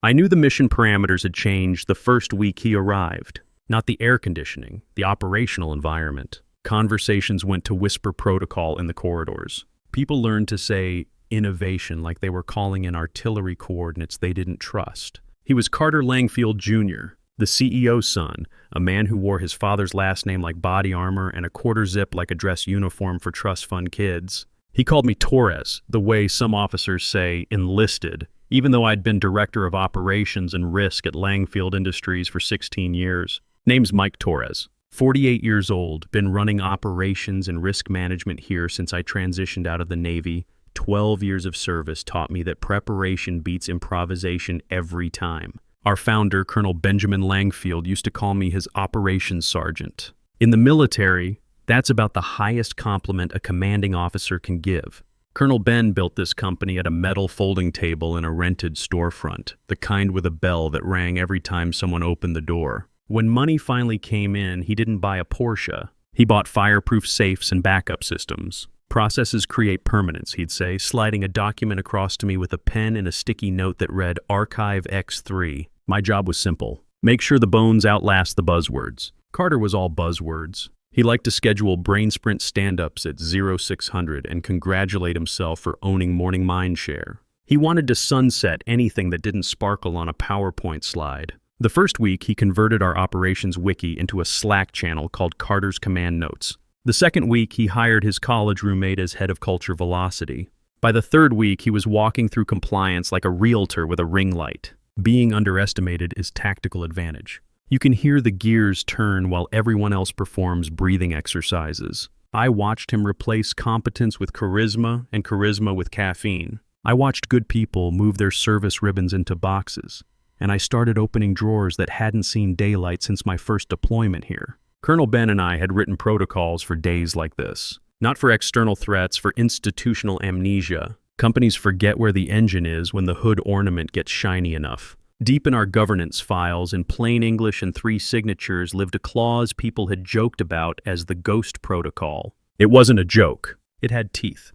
I knew the mission parameters had changed the first week he arrived. Not the air conditioning, the operational environment. Conversations went to whisper protocol in the corridors. People learned to say innovation like they were calling in artillery coordinates they didn't trust. He was Carter Langfield Jr., the CEO's son, a man who wore his father's last name like body armor and a quarter zip like a dress uniform for trust fund kids. He called me Torres, the way some officers say enlisted, even though I'd been director of operations and risk at Langfield Industries for 16 years. Name's Mike Torres. 48 years old, been running operations and risk management here since I transitioned out of the Navy. 12 years of service taught me that preparation beats improvisation every time. Our founder, Colonel Benjamin Langfield, used to call me his operations sergeant. In the military, that's about the highest compliment a commanding officer can give. Colonel Ben built this company at a metal folding table in a rented storefront, the kind with a bell that rang every time someone opened the door. When money finally came in, he didn't buy a Porsche. He bought fireproof safes and backup systems. Processes create permanence, he'd say, sliding a document across to me with a pen and a sticky note that read Archive X3. My job was simple. Make sure the bones outlast the buzzwords. Carter was all buzzwords. He liked to schedule brain sprint stand-ups at 0600 and congratulate himself for owning morning mindshare. He wanted to sunset anything that didn't sparkle on a PowerPoint slide. The first week, he converted our operations wiki into a Slack channel called Carter's Command Notes. The second week, he hired his college roommate as head of culture velocity. By the third week, he was walking through compliance like a realtor with a ring light. Being underestimated is tactical advantage. You can hear the gears turn while everyone else performs breathing exercises. I watched him replace competence with charisma and charisma with caffeine. I watched good people move their service ribbons into boxes, and I started opening drawers that hadn't seen daylight since my first deployment here. Colonel Ben and I had written protocols for days like this. Not for external threats, for institutional amnesia. Companies forget where the engine is when the hood ornament gets shiny enough. Deep in our governance files, in plain English and 3 signatures, lived a clause people had joked about as the ghost protocol. It wasn't a joke. It had teeth.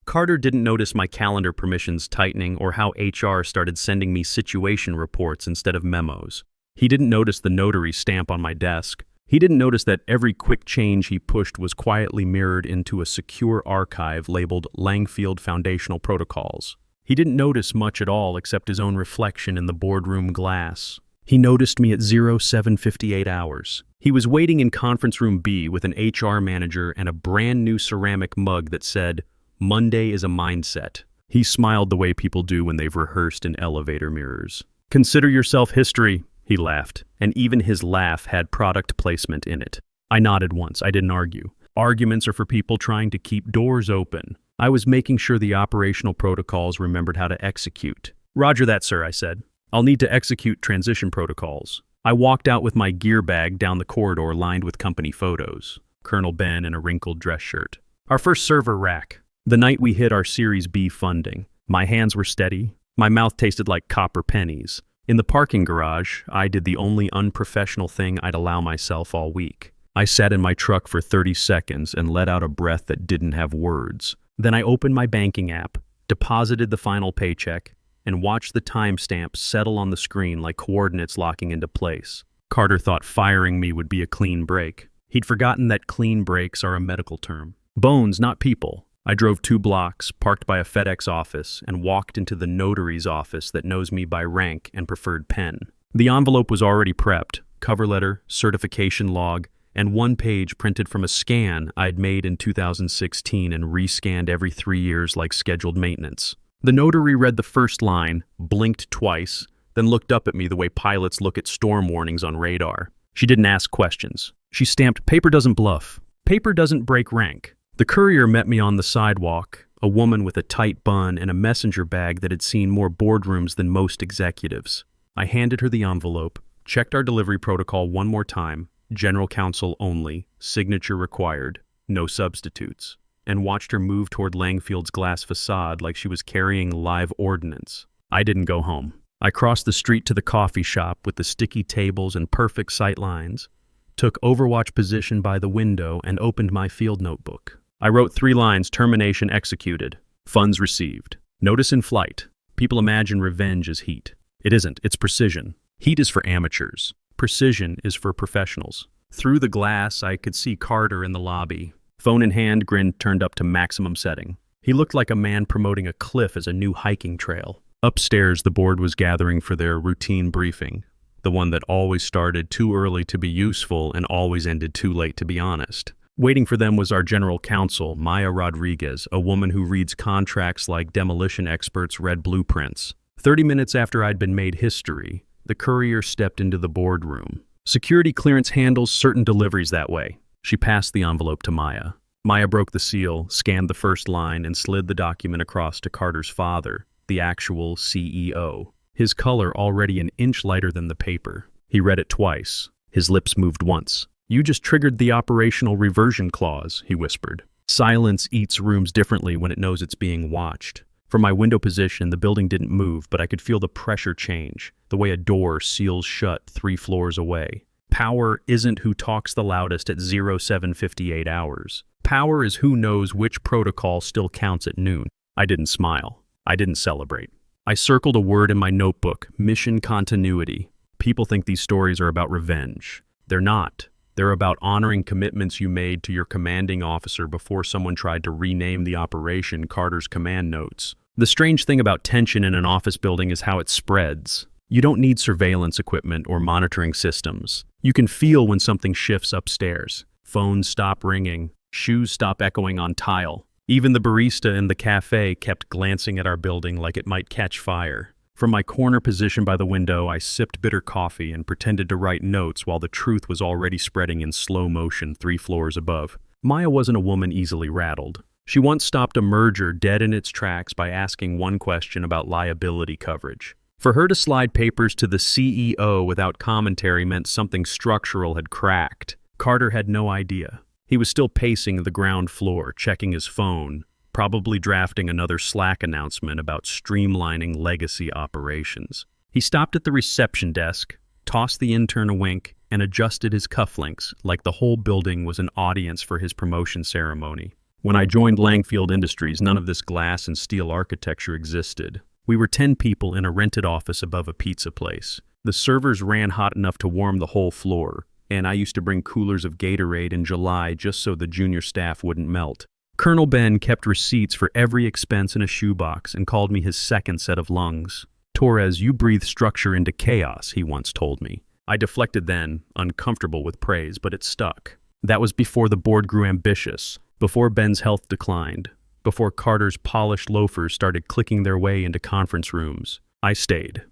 Carter didn't notice my calendar permissions tightening or how HR started sending me situation reports instead of memos. He didn't notice the notary stamp on my desk. He didn't notice that every quick change he pushed was quietly mirrored into a secure archive labeled Langfield Foundational Protocols. He didn't notice much at all except his own reflection in the boardroom glass. He noticed me at 07:58 hours. He was waiting in conference room B with an HR manager and a brand new ceramic mug that said, "Monday is a mindset." He smiled the way people do when they've rehearsed in elevator mirrors. "Consider yourself history," he laughed, and even his laugh had product placement in it. I nodded once. I didn't argue. Arguments are for people trying to keep doors open. I was making sure the operational protocols remembered how to execute. "Roger that, sir," I said. "I'll need to execute transition protocols." I walked out with my gear bag down the corridor lined with company photos. Colonel Ben in a wrinkled dress shirt. Our first server rack. The night we hit our Series B funding. My hands were steady. My mouth tasted like copper pennies. In the parking garage, I did the only unprofessional thing I'd allow myself all week. I sat in my truck for 30 seconds and let out a breath that didn't have words. Then I opened my banking app, deposited the final paycheck, and watched the timestamp settle on the screen like coordinates locking into place. Carter thought firing me would be a clean break. He'd forgotten that clean breaks are a medical term. Bones, not people. I drove 2 blocks, parked by a FedEx office, and walked into the notary's office that knows me by rank and preferred pen. The envelope was already prepped, cover letter, certification log, and 1 page printed from a scan I'd made in 2016 and rescanned every 3 years like scheduled maintenance. The notary read the first line, blinked twice, then looked up at me the way pilots look at storm warnings on radar. She didn't ask questions. She stamped, "Paper doesn't bluff. Paper doesn't break rank." The courier met me on the sidewalk, a woman with a tight bun and a messenger bag that had seen more boardrooms than most executives. I handed her the envelope, checked our delivery protocol one more time, general counsel only, signature required, no substitutes, and watched her move toward Langfield's glass facade like she was carrying live ordnance. I didn't go home. I crossed the street to the coffee shop with the sticky tables and perfect sight lines, took overwatch position by the window, and opened my field notebook. I wrote 3 lines, termination executed, funds received. Notice in flight. People imagine revenge as heat. It isn't, it's precision. Heat is for amateurs. Precision is for professionals. Through the glass, I could see Carter in the lobby. Phone in hand, grin turned up to maximum setting. He looked like a man promoting a cliff as a new hiking trail. Upstairs, the board was gathering for their routine briefing, the one that always started too early to be useful and always ended too late to be honest. Waiting for them was our general counsel, Maya Rodriguez, a woman who reads contracts like demolition experts read blueprints. 30 minutes after I'd been made history, the courier stepped into the boardroom. Security clearance handles certain deliveries that way. She passed the envelope to Maya. Maya broke the seal, scanned the first line, and slid the document across to Carter's father, the actual CEO. His color already an inch lighter than the paper. He read it twice. His lips moved once. "You just triggered the operational reversion clause," he whispered. Silence eats rooms differently when it knows it's being watched. From my window position, the building didn't move, but I could feel the pressure change, the way a door seals shut 3 floors away. Power isn't who talks the loudest at 07:58 hours. Power is who knows which protocol still counts at noon. I didn't smile. I didn't celebrate. I circled a word in my notebook, mission continuity. People think these stories are about revenge. They're not. They're about honoring commitments you made to your commanding officer before someone tried to rename the operation Carter's command notes. The strange thing about tension in an office building is how it spreads. You don't need surveillance equipment or monitoring systems. You can feel when something shifts upstairs. Phones stop ringing. Shoes stop echoing on tile. Even the barista in the cafe kept glancing at our building like it might catch fire. From my corner position by the window, I sipped bitter coffee and pretended to write notes while the truth was already spreading in slow motion 3 floors above. Maya wasn't a woman easily rattled. She once stopped a merger dead in its tracks by asking one question about liability coverage. For her to slide papers to the CEO without commentary meant something structural had cracked. Carter had no idea. He was still pacing the ground floor, checking his phone, probably drafting another Slack announcement about streamlining legacy operations. He stopped at the reception desk, tossed the intern a wink, and adjusted his cufflinks like the whole building was an audience for his promotion ceremony. When I joined Langfield Industries, none of this glass and steel architecture existed. We were 10 people in a rented office above a pizza place. The servers ran hot enough to warm the whole floor, and I used to bring coolers of Gatorade in July just so the junior staff wouldn't melt. Colonel Ben kept receipts for every expense in a shoebox and called me his second set of lungs. "Torres, you breathe structure into chaos," he once told me. I deflected then, uncomfortable with praise, but it stuck. That was before the board grew ambitious, before Ben's health declined, before Carter's polished loafers started clicking their way into conference rooms. I stayed.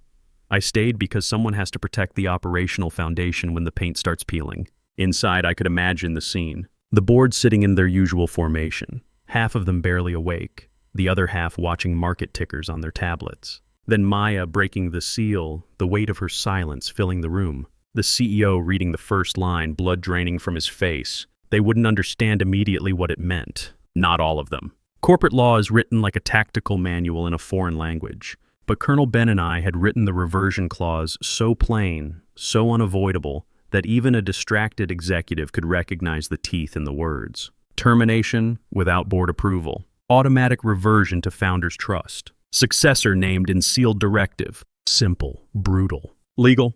I stayed because someone has to protect the operational foundation when the paint starts peeling. Inside, I could imagine the scene. The board sitting in their usual formation, half of them barely awake, the other half watching market tickers on their tablets. Then Maya breaking the seal, the weight of her silence filling the room. The CEO reading the first line, blood draining from his face. They wouldn't understand immediately what it meant. Not all of them. Corporate law is written like a tactical manual in a foreign language. But Colonel Ben and I had written the reversion clause so plain, so unavoidable, that even a distracted executive could recognize the teeth in the words. Termination without board approval. Automatic reversion to founder's trust. Successor named in sealed directive. Simple, brutal. Legal?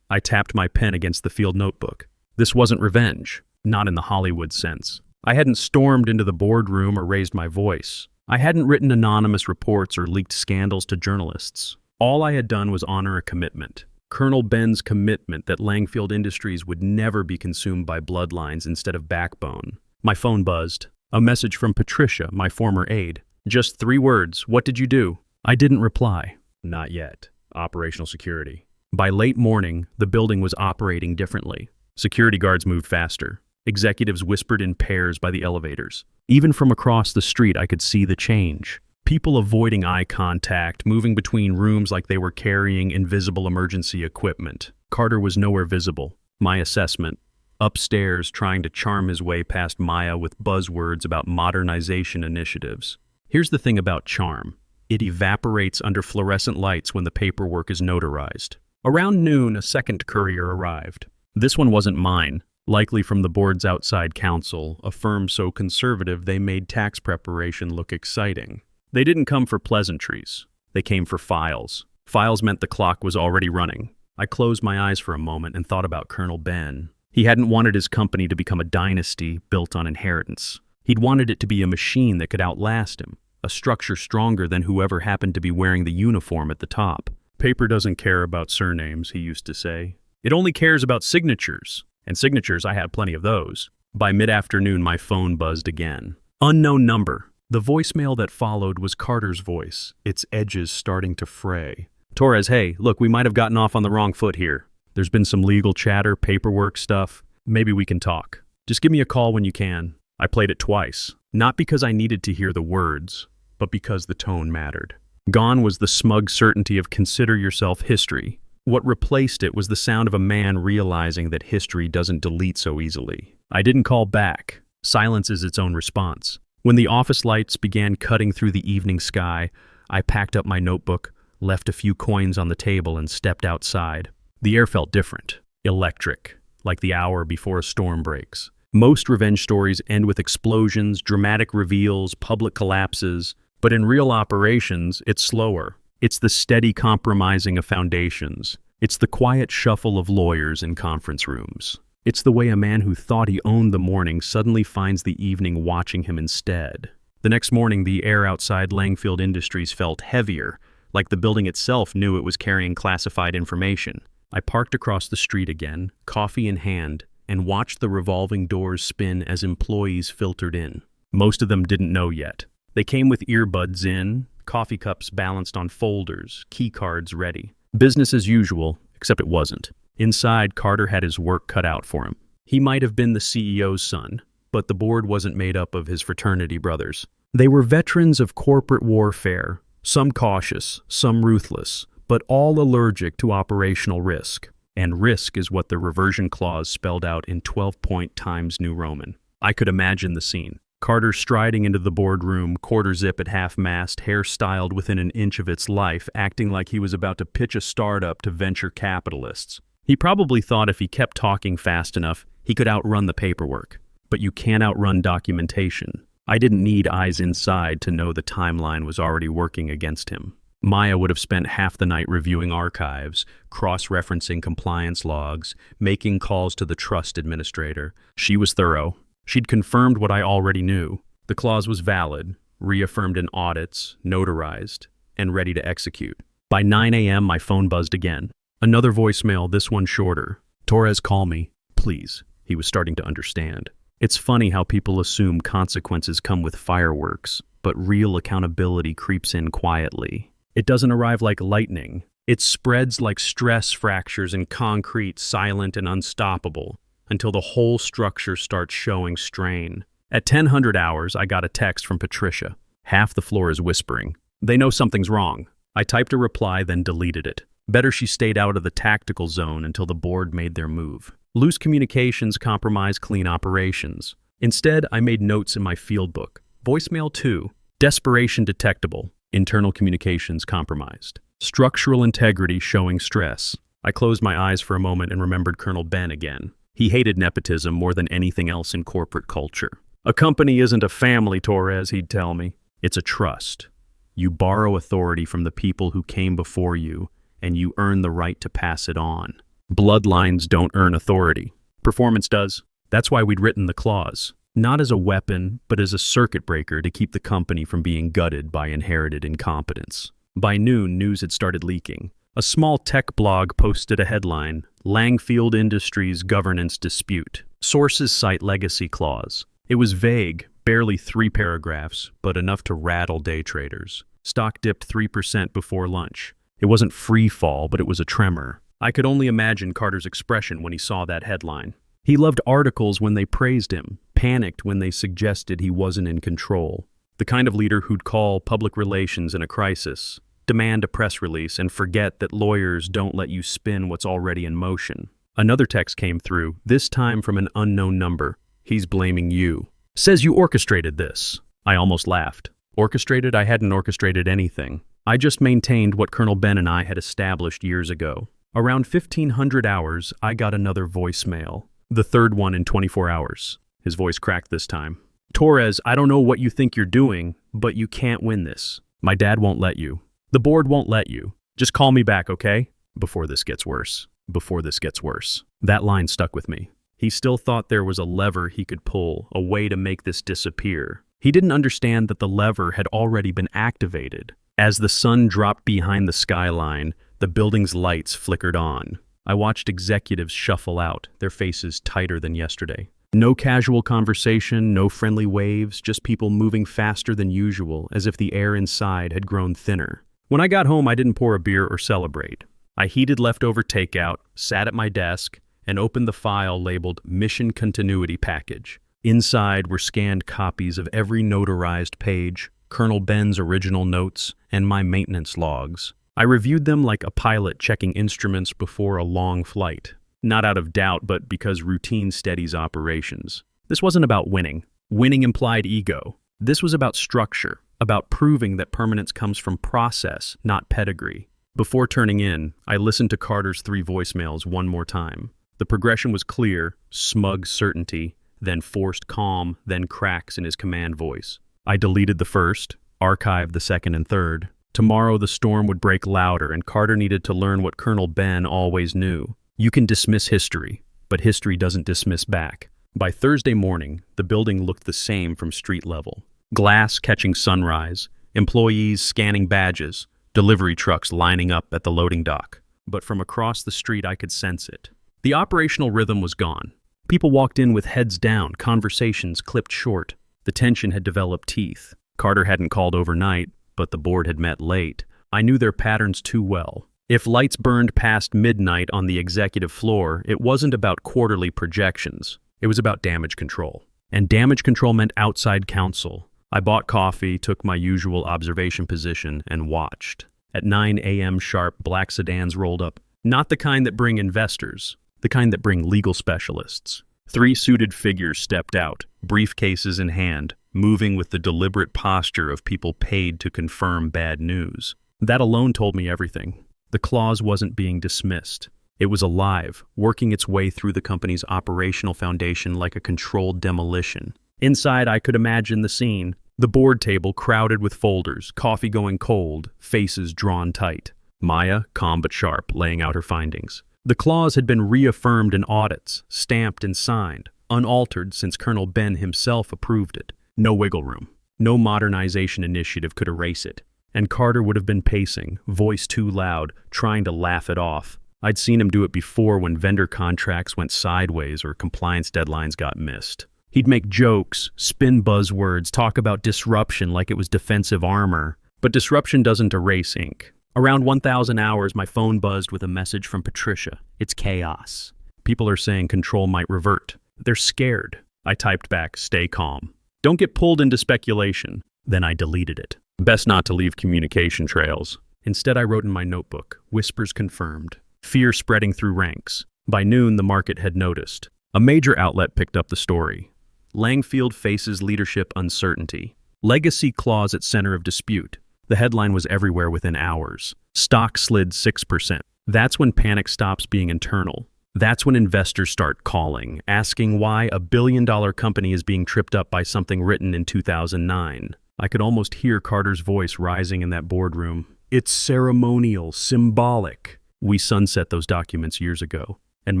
I tapped my pen against the field notebook. This wasn't revenge, not in the Hollywood sense. I hadn't stormed into the boardroom or raised my voice. I hadn't written anonymous reports or leaked scandals to journalists. All I had done was honor a commitment. Colonel Ben's commitment that Langfield Industries would never be consumed by bloodlines instead of backbone. My phone buzzed. A message from Patricia, my former aide. Just 3 words. "What did you do?" I didn't reply. Not yet. Operational security. By late morning, the building was operating differently. Security guards moved faster. Executives whispered in pairs by the elevators. Even from across the street, I could see the change. People avoiding eye contact, moving between rooms like they were carrying invisible emergency equipment. Carter was nowhere visible. My assessment. Upstairs, trying to charm his way past Maya with buzzwords about modernization initiatives. Here's the thing about charm. It evaporates under fluorescent lights when the paperwork is notarized. Around noon, a second courier arrived. This one wasn't mine. Likely from the board's outside counsel, a firm so conservative they made tax preparation look exciting. They didn't come for pleasantries. They came for files. Files meant the clock was already running. I closed my eyes for a moment and thought about Colonel Ben. He hadn't wanted his company to become a dynasty built on inheritance. He'd wanted it to be a machine that could outlast him, a structure stronger than whoever happened to be wearing the uniform at the top. Paper doesn't care about surnames, he used to say. It only cares about signatures. And signatures, I had plenty of those. By mid-afternoon, my phone buzzed again. Unknown number. The voicemail that followed was Carter's voice, its edges starting to fray. Torres, hey, look, we might have gotten off on the wrong foot here. There's been some legal chatter, paperwork stuff. Maybe we can talk. Just give me a call when you can. I played it twice, not because I needed to hear the words, but because the tone mattered. Gone was the smug certainty of consider yourself history. What replaced it was the sound of a man realizing that history doesn't delete so easily. I didn't call back. Silence is its own response. When the office lights began cutting through the evening sky, I packed up my notebook, left a few coins on the table, and stepped outside. The air felt different, electric, like the hour before a storm breaks. Most revenge stories end with explosions, dramatic reveals, public collapses, but in real operations, it's slower. It's the steady compromising of foundations. It's the quiet shuffle of lawyers in conference rooms. It's the way a man who thought he owned the morning suddenly finds the evening watching him instead. The next morning, the air outside Langfield Industries felt heavier, like the building itself knew it was carrying classified information. I parked across the street again, coffee in hand, and watched the revolving doors spin as employees filtered in. Most of them didn't know yet. They came with earbuds in, coffee cups balanced on folders, key cards ready. Business as usual, except it wasn't. Inside, Carter had his work cut out for him. He might have been the CEO's son, but the board wasn't made up of his fraternity brothers. They were veterans of corporate warfare, some cautious, some ruthless, but all allergic to operational risk. And risk is what the reversion clause spelled out in 12-point Times New Roman. I could imagine the scene. Carter striding into the boardroom, quarter zip at half-mast, hair styled within an inch of its life, acting like he was about to pitch a startup to venture capitalists. He probably thought if he kept talking fast enough, he could outrun the paperwork. But you can't outrun documentation. I didn't need eyes inside to know the timeline was already working against him. Maya would have spent half the night reviewing archives, cross-referencing compliance logs, making calls to the trust administrator. She was thorough. She'd confirmed what I already knew. The clause was valid, reaffirmed in audits, notarized, and ready to execute. By 9 a.m., my phone buzzed again. Another voicemail, this one shorter. Torres, call me, please. He was starting to understand. It's funny how people assume consequences come with fireworks, but real accountability creeps in quietly. It doesn't arrive like lightning. It spreads like stress fractures in concrete, silent and unstoppable, until the whole structure starts showing strain. At 10:00 hours, I got a text from Patricia. Half the floor is whispering. They know something's wrong. I typed a reply, then deleted it. Better she stayed out of the tactical zone until the board made their move. Loose communications compromise clean operations. Instead, I made notes in my field book. Voicemail 2. Desperation detectable. Internal communications compromised. Structural integrity showing stress. I closed my eyes for a moment and remembered Colonel Ben again. He hated nepotism more than anything else in corporate culture. A company isn't a family, Torres, he'd tell me. It's a trust. You borrow authority from the people who came before you, and you earn the right to pass it on. Bloodlines don't earn authority. Performance does. That's why we'd written the clause. Not as a weapon, but as a circuit breaker to keep the company from being gutted by inherited incompetence. By noon, news had started leaking. A small tech blog posted a headline, Langfield Industries Governance Dispute. Sources cite legacy clause. It was vague, barely 3 paragraphs, but enough to rattle day traders. Stock dipped 3% before lunch. It wasn't free fall, but it was a tremor. I could only imagine Carter's expression when he saw that headline. He loved articles when they praised him, panicked when they suggested he wasn't in control. The kind of leader who'd call public relations in a crisis, demand a press release, and forget that lawyers don't let you spin what's already in motion. Another text came through, this time from an unknown number. He's blaming you. Says you orchestrated this. I almost laughed. Orchestrated? I hadn't orchestrated anything. I just maintained what Colonel Ben and I had established years ago. Around 1500 hours, I got another voicemail. The third one in 24 hours. His voice cracked this time. Torres, I don't know what you think you're doing, but you can't win this. My dad won't let you. The board won't let you. Just call me back, okay? Before this gets worse. Before this gets worse. That line stuck with me. He still thought there was a lever he could pull, a way to make this disappear. He didn't understand that the lever had already been activated. As the sun dropped behind the skyline, the building's lights flickered on. I watched executives shuffle out, their faces tighter than yesterday. No casual conversation, no friendly waves, just people moving faster than usual, as if the air inside had grown thinner. When I got home, I didn't pour a beer or celebrate. I heated leftover takeout, sat at my desk, and opened the file labeled Mission Continuity Package. Inside were scanned copies of every notarized page, Colonel Ben's original notes, and my maintenance logs. I reviewed them like a pilot checking instruments before a long flight. Not out of doubt, but because routine steadies operations. This wasn't about winning. Winning implied ego. This was about structure, about proving that permanence comes from process, not pedigree. Before turning in, I listened to Carter's 3 voicemails one more time. The progression was clear, smug certainty, then forced calm, then cracks in his command voice. I deleted the first, archived the second and third. Tomorrow the storm would break louder, and Carter needed to learn what Colonel Ben always knew. You can dismiss history, but history doesn't dismiss back. By Thursday morning, the building looked the same from street level. Glass catching sunrise, employees scanning badges, delivery trucks lining up at the loading dock. But from across the street I could sense it. The operational rhythm was gone. People walked in with heads down, conversations clipped short. The tension had developed teeth. Carter hadn't called overnight, but the board had met late. I knew their patterns too well. If lights burned past midnight on the executive floor, it wasn't about quarterly projections. It was about damage control. And damage control meant outside counsel. I bought coffee, took my usual observation position, and watched. At 9 a.m. sharp, black sedans rolled up. Not the kind that bring investors, the kind that bring legal specialists. 3 suited figures stepped out, briefcases in hand, moving with the deliberate posture of people paid to confirm bad news. That alone told me everything. The clause wasn't being dismissed. It was alive, working its way through the company's operational foundation like a controlled demolition. Inside, I could imagine the scene. The board table crowded with folders, coffee going cold, faces drawn tight. Maya, calm but sharp, laying out her findings. The clause had been reaffirmed in audits, stamped and signed, unaltered since Colonel Ben himself approved it. No wiggle room. No modernization initiative could erase it. And Carter would have been pacing, voice too loud, trying to laugh it off. I'd seen him do it before when vendor contracts went sideways or compliance deadlines got missed. He'd make jokes, spin buzzwords, talk about disruption like it was defensive armor. But disruption doesn't erase ink. Around 1,000 hours, my phone buzzed with a message from Patricia. It's chaos. People are saying control might revert. They're scared. I typed back, stay calm. Don't get pulled into speculation. Then I deleted it. Best not to leave communication trails. Instead, I wrote in my notebook, whispers confirmed. Fear spreading through ranks. By noon, the market had noticed. A major outlet picked up the story. Langfield faces leadership uncertainty. Legacy clause at center of dispute. The headline was everywhere within hours. Stock slid 6%. That's when panic stops being internal. That's when investors start calling, asking why a billion-dollar company is being tripped up by something written in 2009. I could almost hear Carter's voice rising in that boardroom. It's ceremonial, symbolic. We sunset those documents years ago. And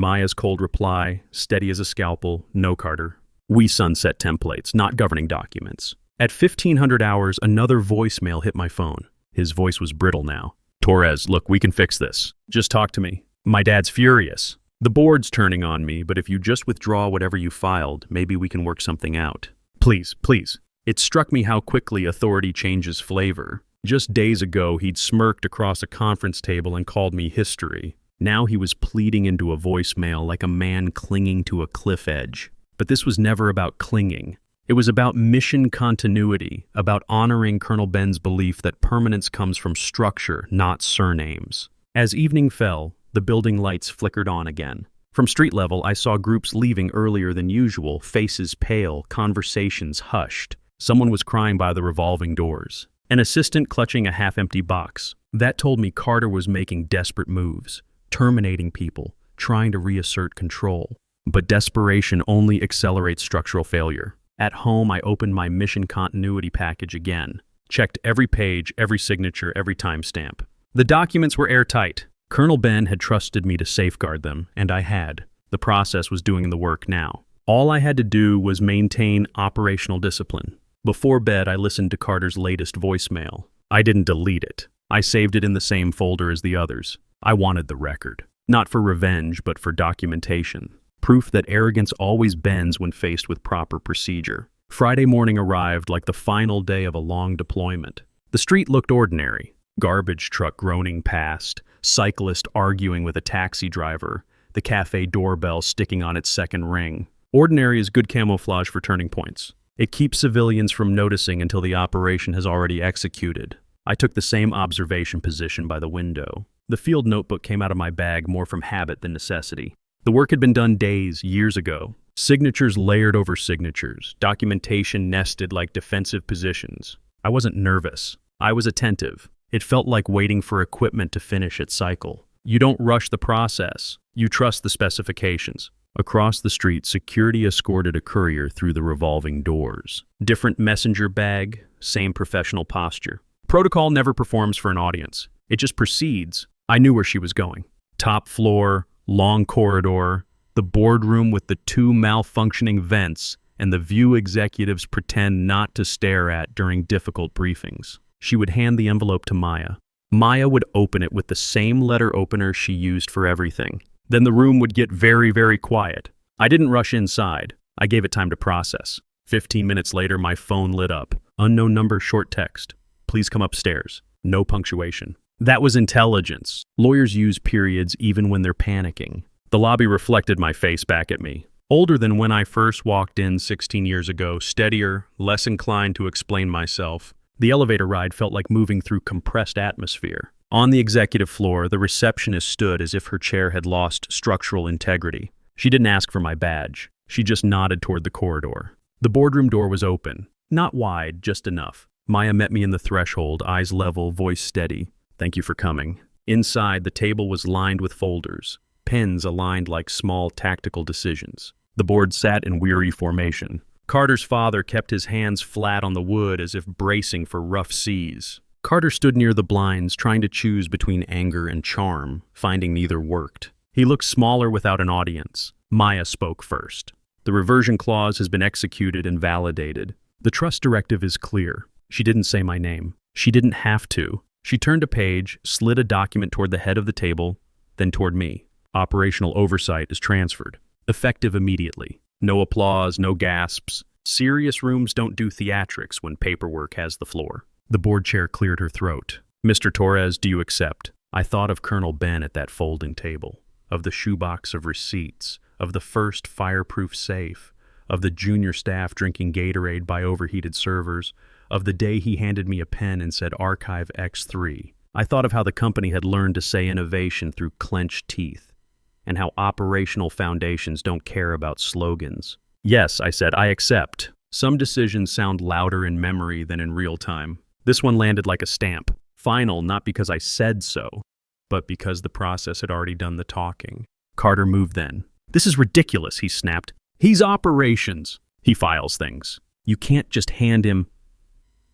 Maya's cold reply, steady as a scalpel, no, Carter. We sunset templates, not governing documents. At 1500 hours, another voicemail hit my phone. His voice was brittle now. Torres, look, we can fix this. Just talk to me. My dad's furious. The board's turning on me, but if you just withdraw whatever you filed, maybe we can work something out. Please, please. It struck me how quickly authority changes flavor. Just days ago, he'd smirked across a conference table and called me history. Now he was pleading into a voicemail like a man clinging to a cliff edge. But this was never about clinging. It was about mission continuity, about honoring Colonel Ben's belief that permanence comes from structure, not surnames. As evening fell, the building lights flickered on again. From street level, I saw groups leaving earlier than usual, faces pale, conversations hushed. Someone was crying by the revolving doors. An assistant clutching a half-empty box. That told me Carter was making desperate moves, terminating people, trying to reassert control. But desperation only accelerates structural failure. At home, I opened my mission continuity package again, checked every page, every signature, every timestamp. The documents were airtight. Colonel Ben had trusted me to safeguard them, and I had. The process was doing the work now. All I had to do was maintain operational discipline. Before bed, I listened to Carter's latest voicemail. I didn't delete it. I saved it in the same folder as the others. I wanted the record. Not for revenge, but for documentation. Proof that arrogance always bends when faced with proper procedure. Friday morning arrived like the final day of a long deployment. The street looked ordinary. Garbage truck groaning past, cyclist arguing with a taxi driver, the cafe doorbell sticking on its second ring. Ordinary is good camouflage for turning points. It keeps civilians from noticing until the operation has already executed. I took the same observation position by the window. The field notebook came out of my bag more from habit than necessity. The work had been done days, years ago. Signatures layered over signatures, documentation nested like defensive positions. I wasn't nervous. I was attentive. It felt like waiting for equipment to finish its cycle. You don't rush the process. You trust the specifications. Across the street, security escorted a courier through the revolving doors. Different messenger bag, same professional posture. Protocol never performs for an audience. It just proceeds. I knew where she was going. Top floor, long corridor, the boardroom with the two malfunctioning vents, and the view executives pretend not to stare at during difficult briefings. She would hand the envelope to Maya. Maya would open it with the same letter opener she used for everything. Then the room would get very, very quiet. I didn't rush inside. I gave it time to process. 15 minutes later, my phone lit up. Unknown number, short text. Please come upstairs. No punctuation. That was intelligence. Lawyers use periods even when they're panicking. The lobby reflected my face back at me. Older than when I first walked in 16 years ago, steadier, less inclined to explain myself. The elevator ride felt like moving through compressed atmosphere. On the executive floor, the receptionist stood as if her chair had lost structural integrity. She didn't ask for my badge. She just nodded toward the corridor. The boardroom door was open. Not wide, just enough. Maya met me in the threshold, eyes level, voice steady. Thank you for coming. Inside, the table was lined with folders, pens aligned like small tactical decisions. The board sat in weary formation. Carter's father kept his hands flat on the wood as if bracing for rough seas. Carter stood near the blinds, trying to choose between anger and charm, finding neither worked. He looked smaller without an audience. Maya spoke first. The reversion clause has been executed and validated. The trust directive is clear. She didn't say my name. She didn't have to. She turned a page, slid a document toward the head of the table, then toward me. Operational oversight is transferred. Effective immediately. No applause, no gasps. Serious rooms don't do theatrics when paperwork has the floor. The board chair cleared her throat. Mr. Torres, do you accept? I thought of Colonel Ben at that folding table, of the shoebox of receipts, of the first fireproof safe, of the junior staff drinking Gatorade by overheated servers, of the day he handed me a pen and said Archive X3. I thought of how the company had learned to say innovation through clenched teeth, and how operational foundations don't care about slogans. Yes, I said, I accept. Some decisions sound louder in memory than in real time. This one landed like a stamp. Final, not because I said so, but because the process had already done the talking. Carter moved then. This is ridiculous, he snapped. He's operations. He files things. You can't just hand him.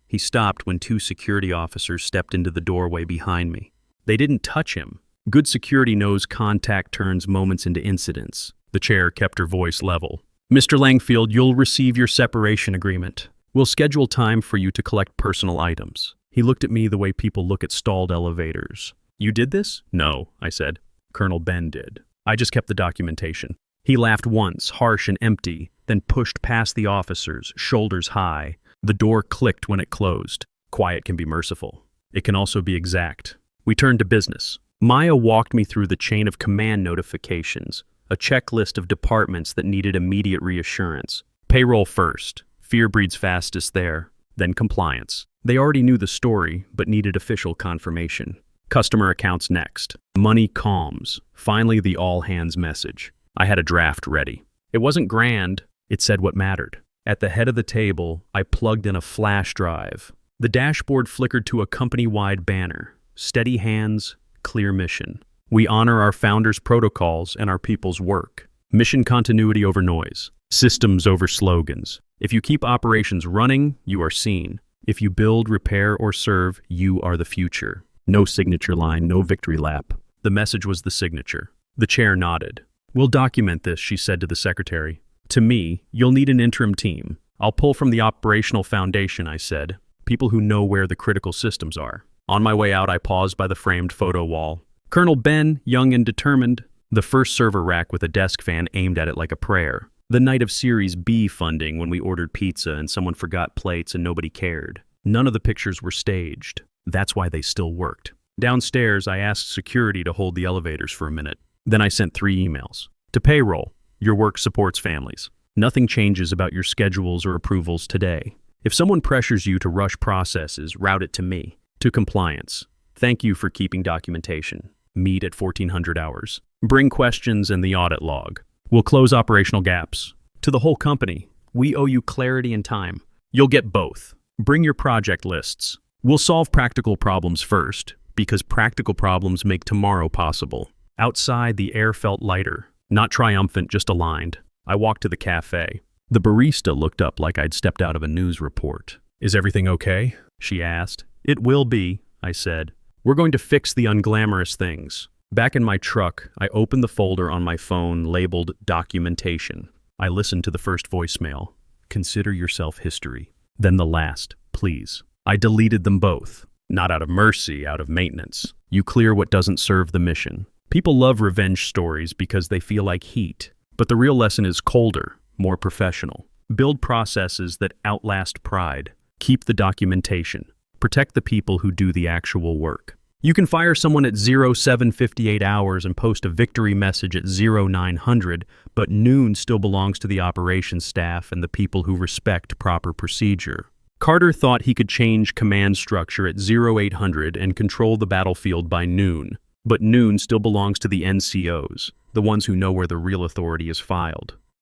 He stopped when two security officers stepped into the doorway behind me. They didn't touch him. Good security knows contact turns moments into incidents. The chair kept her voice level. Mr. Langfield, you'll receive your separation agreement. We'll schedule time for you to collect personal items. He looked at me the way people look at stalled elevators. You did this? No, I said. Colonel Ben did. I just kept the documentation. He laughed once, harsh and empty, then pushed past the officers, shoulders high. The door clicked when it closed. Quiet can be merciful. It can also be exact. We turned to business. Maya walked me through the chain of command notifications, a checklist of departments that needed immediate reassurance. Payroll first. Fear breeds fastest there. Then compliance. They already knew the story, but needed official confirmation. Customer accounts next. Money calms. Finally, the all-hands message. I had a draft ready. It wasn't grand. It said what mattered. At the head of the table, I plugged in a flash drive. The dashboard flickered to a company-wide banner. Steady hands, clear mission. We honor our founders' protocols and our people's work. Mission continuity over noise. Systems over slogans. If you keep operations running, you are seen. If you build, repair, or serve, you are the future. No signature line, no victory lap. The message was the signature. The chair nodded. "We'll document this," she said to the secretary. "To me, you'll need an interim team. I'll pull from the operational foundation," I said. "People who know where the critical systems are." On my way out, I paused by the framed photo wall. Colonel Ben, young and determined. The first server rack with a desk fan aimed at it like a prayer. The night of Series B funding when we ordered pizza and someone forgot plates and nobody cared. None of the pictures were staged. That's why they still worked. Downstairs, I asked security to hold the elevators for a minute. Then I sent 3 emails. To payroll, your work supports families. Nothing changes about your schedules or approvals today. If someone pressures you to rush processes, route it to me. To compliance, thank you for keeping documentation. Meet at 1400 hours. Bring questions and the audit log. We'll close operational gaps. To the whole company, we owe you clarity and time. You'll get both. Bring your project lists. We'll solve practical problems first, because practical problems make tomorrow possible. Outside, the air felt lighter. Not triumphant, just aligned. I walked to the cafe. The barista looked up like I'd stepped out of a news report. "Is everything okay?" she asked. "It will be," I said. "We're going to fix the unglamorous things." Back in my truck, I opened the folder on my phone labeled Documentation. I listened to the first voicemail. "Consider yourself history." Then the last, "Please." I deleted them both. Not out of mercy, out of maintenance. You clear what doesn't serve the mission. People love revenge stories because they feel like heat. But the real lesson is colder, more professional. Build processes that outlast pride. Keep the documentation. Protect the people who do the actual work. You can fire someone at 0758 hours and post a victory message at 0900, but noon still belongs to the operations staff and the people who respect proper procedure. Carter thought he could change command structure at 0800 and control the battlefield by noon, but noon still belongs to the NCOs, the ones who know where the real authority is filed.